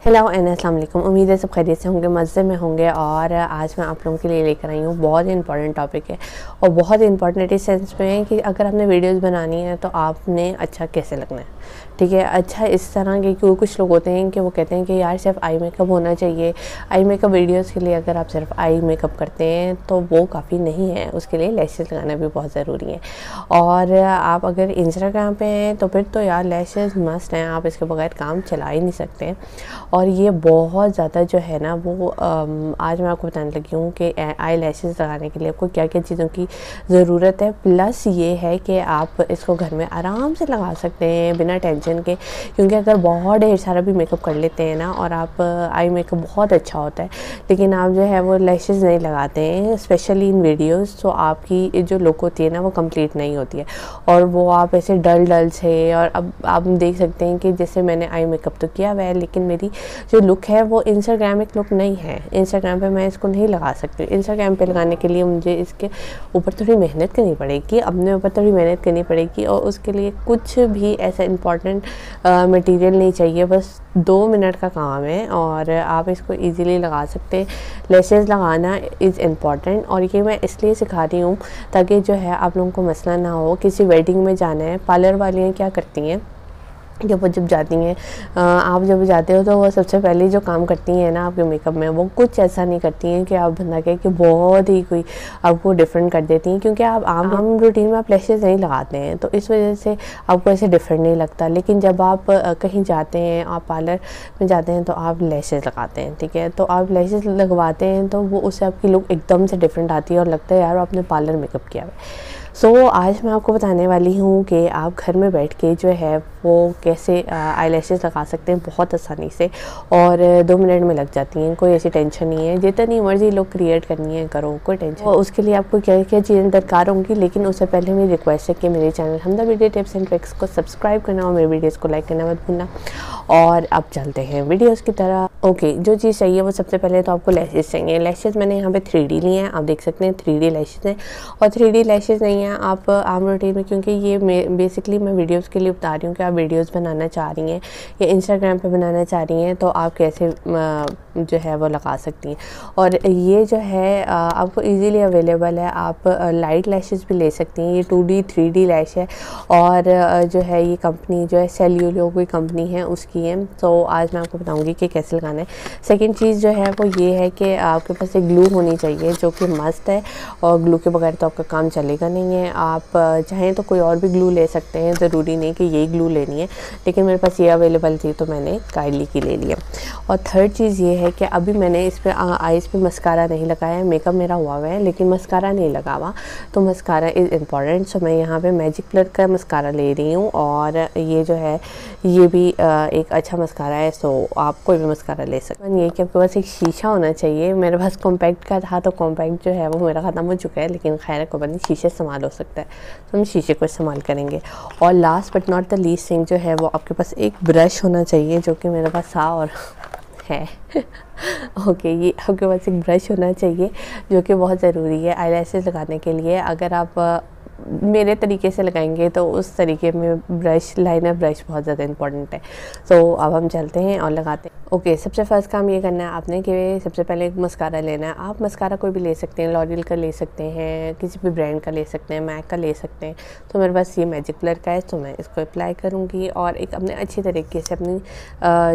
Hello and अस्सलाम वालेकुम। उम्मीद है सब खैरियत से होंगे, मज़े में होंगे। और आज मैं आप लोगों के लिए लेकर आई हूँ बहुत ही इंपॉर्टेंट टॉपिक है और बहुत इंपॉर्टेंट इस सेंस में है कि अगर आपने वीडियोस बनानी है तो आपने अच्छा कैसे लगना है, ठीक है। अच्छा इस तरह के कि कुछ लोग होते हैं कि वो कहते हैं कि यार सिर्फ आई मेकअप होना चाहिए। आई मेकअप वीडियोज़ के लिए अगर आप सिर्फ आई मेकअप करते हैं तो वो काफ़ी नहीं है, उसके लिए लैशेज़ लगाना भी बहुत ज़रूरी है। और आप अगर इंस्टाग्राम पे हैं तो फिर तो यार लैशेज़ मस्ट हैं, आप इसके बगैर काम चला ही नहीं सकते। और ये बहुत ज़्यादा जो है ना वो आज मैं आपको बताने लगी हूँ कि आई लैशेज़ लगाने के लिए आपको क्या क्या चीज़ों की ज़रूरत है। प्लस ये है कि आप इसको घर में आराम से लगा सकते हैं बिना टेंशन के, क्योंकि अगर बहुत ढेर सारा भी मेकअप कर लेते हैं ना और आप आई मेकअप बहुत अच्छा होता है लेकिन आप जो है वो लैशेज़ नहीं लगाते हैं स्पेशली इन वीडियोज़, तो आपकी जो लुक होती है ना वो कंप्लीट नहीं होती है और वो आप ऐसे डल डल से। और अब आप देख सकते हैं कि जैसे मैंने आई मेकअप तो किया हुआ है लेकिन मेरी जो लुक है वो इंस्टाग्रामिक लुक नहीं है। इंस्टाग्राम पे मैं इसको नहीं लगा सकती। इंस्टाग्राम पे लगाने के लिए मुझे इसके ऊपर थोड़ी मेहनत करनी पड़ेगी, अपने ऊपर थोड़ी मेहनत करनी पड़ेगी और उसके लिए कुछ भी ऐसा इम्पॉर्टेंट मटेरियल नहीं चाहिए, बस 2 मिनट का काम है और आप इसको इजीली लगा सकते हैं। लैशेज़ लगाना इज़ इम्पॉर्टेंट और ये मैं इसलिए सिखा रही हूँ ताकि जो है आप लोगों को मसला ना हो। किसी वेडिंग में जाना है, पार्लर वालियाँ क्या करती हैं कि वो जब जाती हैं, आप जब जाते हो तो वो सबसे पहले जो काम करती हैं ना आपके मेकअप में, वो कुछ ऐसा नहीं करती हैं कि आप बंदा कहे कि बहुत ही कोई आपको डिफरेंट कर देती हैं, क्योंकि आप आम रूटीन में आप लैशेज़ नहीं लगाते हैं तो इस वजह से आपको ऐसे डिफरेंट नहीं लगता। लेकिन जब आप कहीं जाते हैं, आप पार्लर में जाते हैं तो आप लैशेज़ लगाते हैं, ठीक है। तो आप लैशेज़ लगवाते हैं तो वो उससे आपकी लुक एकदम से डिफरेंट आती है और लगता है यार आपने पार्लर मेकअप किया है। सो आज मैं आपको बताने वाली हूँ कि आप घर में बैठ के जो है वो कैसे आई लैशेज़ लगा सकते हैं बहुत आसानी से और 2 मिनट में लग जाती हैं। कोई ऐसी टेंशन नहीं है, जितनी मर्जी लुक क्रिएट करनी है करो, कोई टेंशन। और उसके लिए आपको क्या क्या चीज़ें दरकार होंगी, लेकिन उससे पहले मेरी रिक्वेस्ट है कि मेरे channel Hamda video tips and tricks को सब्सक्राइब करना और मेरे वीडियोज़ को लाइक करना मत भूलना। और अब चलते हैं वीडियोज़ की तरह। ओके, जो चीज़ चाहिए वो सबसे पहले तो आपको लैशेज़ चाहिए। लैशेज़ मैंने यहाँ पे 3D लिए हैं, आप देख सकते हैं 3D लैशेज़ हैं। और 3D लैशेज़ नहीं हैं आप आम रूटीन में, क्योंकि ये बेसिकली मैं वीडियोज़ के लिए बता रही हूँ कि आप वीडियोज़ बनाना चाह रही हैं या इंस्टाग्राम पे बनाना चाह रही हैं तो आप कैसे जो है वो लगा सकती हैं। और ये जो है आपको इजीली अवेलेबल है। आप लाइट लैशेज़ भी ले सकती हैं। ये 2D 3D लैश है और जो है ये कंपनी जो है सेल्यूलो कोई कंपनी है उसकी है। तो आज मैं आपको बताऊंगी कि कैसे लगाना है। सेकंड चीज़ जो है वो ये है कि आपके पास एक ग्लू होनी चाहिए जो कि मस्ट है और ग्लू के बगैर तो आपका काम चलेगा नहीं है। आप चाहें तो कोई और भी ग्लू ले सकते हैं, ज़रूरी नहीं कि यही ग्लू लेनी है, लेकिन मेरे पास ये अवेलेबल थी तो मैंने काइली की ले लिया। और थर्ड चीज़ ये है कि अभी मैंने इस पर आइज़ पे मस्कारा नहीं लगाया है। मेकअप मेरा हुआ है लेकिन मस्कारा नहीं लगा हुआ, तो मस्कारा इज़ इम्पॉर्टेंट। सो मैं यहाँ पे मैजिक कलर का मस्कारा ले रही हूँ और ये जो है ये भी एक अच्छा मस्कारा है। सो आप कोई भी मस्कारा ले सकते हैं। ये कि आपके पास एक शीशा होना चाहिए। मेरे पास कॉम्पैक्ट का था तो कॉम्पैक्ट जो है वो मेरा ख़त्म हो चुका है, लेकिन खैर को बनी शीशे इस्तेमाल हो सकता है तो हम शीशे को इस्तेमाल करेंगे। और last but not the least thing जो है वो आपके पास एक ब्रश होना चाहिए, जो कि मेरे पास था और है ओके, ये आपके पास एक ब्रश होना चाहिए जो कि बहुत ज़रूरी है आई लैशेज़ लगाने के लिए। अगर आप मेरे तरीके से लगाएंगे तो उस तरीके में ब्रश, लाइनर ब्रश बहुत ज़्यादा इंपॉर्टेंट है। सो अब हम चलते हैं और लगाते हैं। ओके, सबसे फर्स्ट काम ये करना है आपने कि सबसे पहले एक मस्कारा लेना है। आप मस्कारा कोई भी ले सकते हैं, लॉरियल का ले सकते हैं, किसी भी ब्रांड का ले सकते हैं, मैक का ले सकते हैं। तो मेरे पास ये मैजिक कलर का है तो मैं इसको अप्लाई करूँगी और एक अपने अच्छी तरीके से अपनी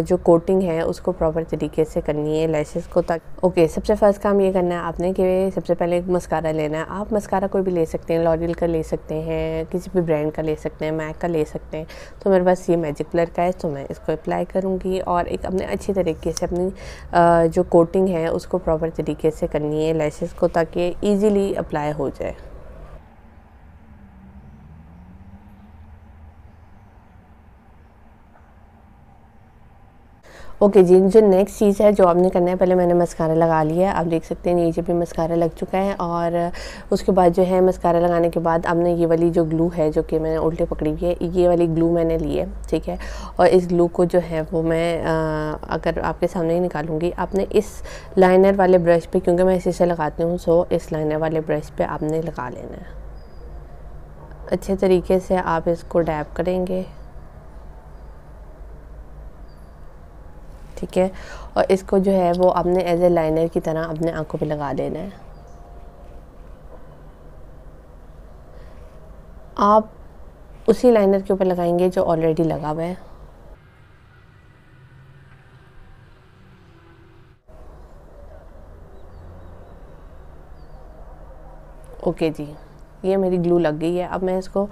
जो कोटिंग है उसको प्रॉपर तरीके से करनी है लैशेज़ को तक। ओके, सबसे फर्स्ट काम ये करना है आपने कि सबसे पहले एक मस्कारा लेना है। आप मस्कारा कोई भी ले सकते हैं, लॉरियल का ले सकते हैं, किसी भी ब्रांड का ले सकते हैं, मैक का ले सकते हैं। तो मेरे पास ये मैजिक कलर का है तो मैं इसको अप्लाई करूँगी और एक अपने अच्छी तरीके से अपनी जो कोटिंग है उसको प्रॉपर तरीके से करनी है लैशेज़ को, ताकि ईज़िली अप्लाई हो जाए। ओके जी, जो नेक्स्ट चीज़ है जो आपने करना है, पहले मैंने मस्कारा लगा लिया है, आप देख सकते हैं नीचे भी मस्कारा लग चुका है। और उसके बाद जो है मस्कारा लगाने के बाद आपने ये वाली जो ग्लू है जो कि मैंने उल्टे पकड़ी हुई है, ये वाली ग्लू मैंने ली है, ठीक है। और इस ग्लू को जो है वो मैं अगर आपके सामने ही निकालूंगी, आपने इस लाइनर वाले ब्रश पे, क्योंकि मैं इसी से लगाती हूँ, सो इस लाइनर वाले ब्रश पे आपने लगा लेना है। अच्छे तरीके से आप इसको डैब करेंगे ठीक है। और इसको जो है वो आपने एज ए लाइनर की तरह अपने आंखों पे लगा देना है। आप उसी लाइनर के ऊपर लगाएंगे जो ऑलरेडी लगा हुआ है। ओके जी, ये मेरी ग्लू लग गई है। अब मैं इसको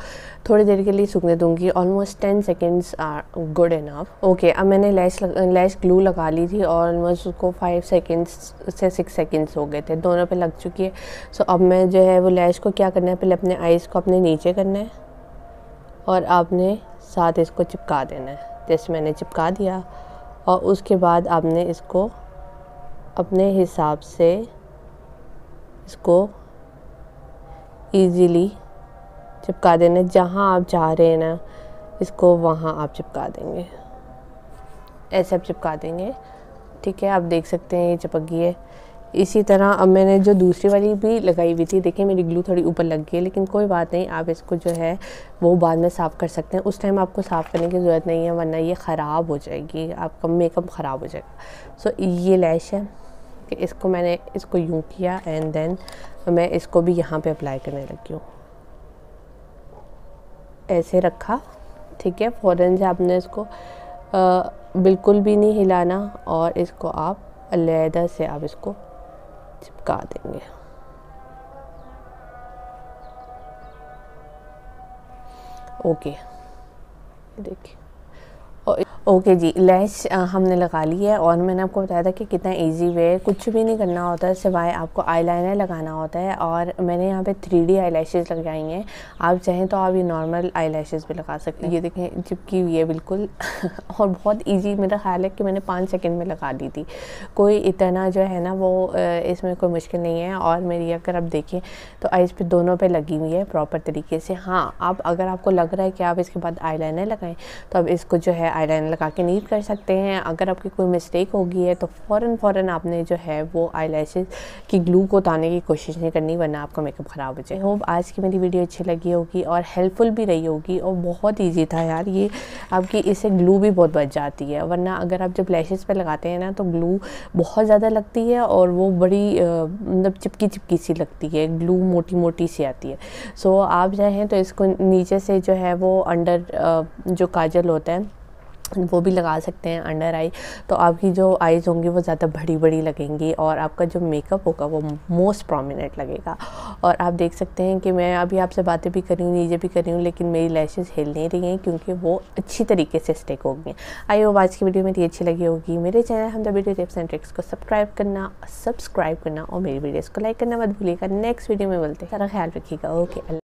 थोड़ी देर के लिए सूखने दूंगी। Almost 10 seconds are good enough. Okay, अब मैंने लैश ग्लू लगा ली थी और ऑलमोस्ट उसको 5 सेकेंड्स से 6 सेकेंड्स हो गए थे, दोनों पे लग चुकी है। सो अब मैं जो है वो लैश को क्या करना है, पहले अपने आइज़ को अपने नीचे करना है और आपने साथ इसको चिपका देना है। जैसे मैंने चिपका दिया और उसके बाद आपने इसको अपने हिसाब से इसको ईज़िली चिपका देना। जहाँ आप चाह रहे हैं ना इसको, वहाँ आप चिपका देंगे। ऐसे आप चिपका देंगे, ठीक है। आप देख सकते हैं ये चिपक गई है। इसी तरह अब मैंने जो दूसरी वाली भी लगाई हुई थी, देखिए मेरी ग्लू थोड़ी ऊपर लग गई है, लेकिन कोई बात नहीं, आप इसको जो है वो बाद में साफ़ कर सकते हैं। उस टाइम आपको साफ़ करने की ज़रूरत नहीं है, वरना ये ख़राब हो जाएगी, आपका मेकअप ख़राब हो जाएगा। सो ये लैश है कि इसको मैंने इसको यूँ किया एंड देन मैं इसको भी यहाँ पे अप्लाई करने लगी हूँ। ऐसे रखा, ठीक है। फ़ौरन से आपने इसको बिल्कुल भी नहीं हिलाना और इसको आप अलहदा से आप इसको चिपका देंगे। ओके, देखिए। ओके जी, लैश हमने लगा ली है और मैंने आपको बताया था कि कितना इजी वे है। कुछ भी नहीं करना होता है सिवाय आपको आईलाइनर लगाना होता है। और मैंने यहाँ पे 3D आईलैशेस लगाई हैं। आप चाहें तो आप ये नॉर्मल आईलैशेस भी लगा सकते हैं। ये देखें चिपकी हुई है बिल्कुल और बहुत इजी, मेरा ख्याल है कि मैंने 5 सेकंड में लगा दी थी। कोई इतना जो है ना वो इसमें कोई मुश्किल नहीं है। और मेरी अगर आप देखें तो आइज़ पे दोनों पे लगी हुई है प्रॉपर तरीके से। हाँ, आप अगर आपको लग रहा है कि आप इसके बाद आईलाइनर लगाएं तो अब इसको जो है आईलाइनर लगा के नीट कर सकते हैं। अगर आपकी कोई मिस्टेक होगी है तो फ़ौरन आपने जो है वो आईलैशेस की ग्लू को उतारने की कोशिश नहीं करनी, वरना आपका मेकअप ख़राब हो जाए। होप आज की मेरी वीडियो अच्छी लगी होगी और हेल्पफुल भी रही होगी। और बहुत ईजी था यार ये, आपकी इससे ग्लू भी बहुत बच जाती है। वरना अगर आप जब लैशेस पे लगाते हैं ना तो ग्लू बहुत ज़्यादा लगती है और वो बड़ी मतलब चिपकी सी लगती है, ग्लू मोटी सी आती है। सो आप चाहें तो इसको नीचे से जो है वो अंडर जो काजल होता है वो भी लगा सकते हैं अंडर आई, तो आपकी जो आईज़ होंगी वो ज़्यादा बड़ी लगेंगी और आपका जो मेकअप होगा वो मोस्ट प्रोमिनेंट लगेगा। और आप देख सकते हैं कि मैं अभी आपसे बातें भी कर रही हूँ, नीचे भी कर रही हूँ, लेकिन मेरी लैशेस हिल नहीं रही हैं क्योंकि वो अच्छी तरीके से स्टिक हो गई हैं। आई होप आज की वीडियो मेरी अच्छी लगी होगी। मेरे चैनल हम the beauty tips and tricks को सब्सक्राइब करना और मेरी वीडियोज़ को लाइक करना मत भूलिएगा। नेक्स्ट वीडियो में मिलते हैं, सारा ख्याल रखिएगा। ओके।